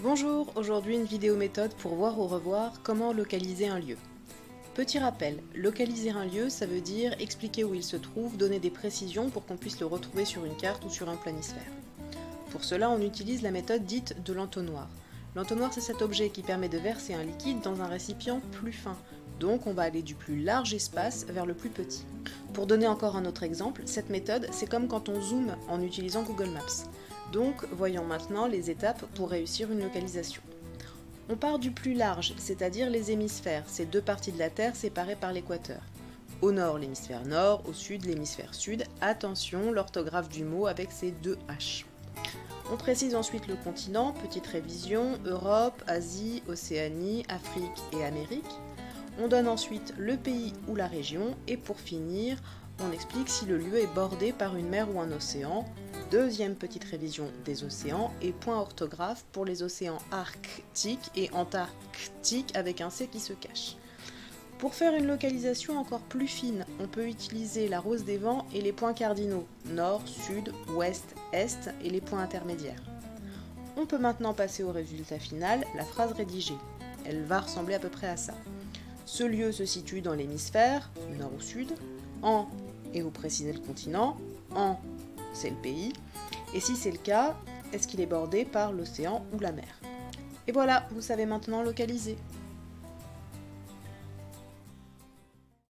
Bonjour, aujourd'hui une vidéo méthode pour voir ou revoir comment localiser un lieu. Petit rappel, localiser un lieu, ça veut dire expliquer où il se trouve, donner des précisions pour qu'on puisse le retrouver sur une carte ou sur un planisphère. Pour cela, on utilise la méthode dite de l'entonnoir. L'entonnoir, c'est cet objet qui permet de verser un liquide dans un récipient plus fin. Donc on va aller du plus large espace vers le plus petit. Pour donner encore un autre exemple, cette méthode, c'est comme quand on zoome en utilisant Google Maps. Donc voyons maintenant les étapes pour réussir une localisation. On part du plus large, c'est-à-dire les hémisphères, ces deux parties de la Terre séparées par l'équateur. Au nord, l'hémisphère nord, au sud, l'hémisphère sud. Attention, l'orthographe du mot avec ces deux H. On précise ensuite le continent, petite révision, Europe, Asie, Océanie, Afrique et Amérique. On donne ensuite le pays ou la région et pour finir, on explique si le lieu est bordé par une mer ou un océan. Deuxième petite révision des océans et point orthographe pour les océans arctiques et antarctiques avec un C qui se cache. Pour faire une localisation encore plus fine, on peut utiliser la rose des vents et les points cardinaux, nord, sud, ouest, est et les points intermédiaires. On peut maintenant passer au résultat final, la phrase rédigée. Elle va ressembler à peu près à ça. Ce lieu se situe dans l'hémisphère, nord ou sud, en, et vous précisez le continent, en, c'est le pays, et si c'est le cas, est-ce qu'il est bordé par l'océan ou la mer? Et voilà, vous savez maintenant localiser.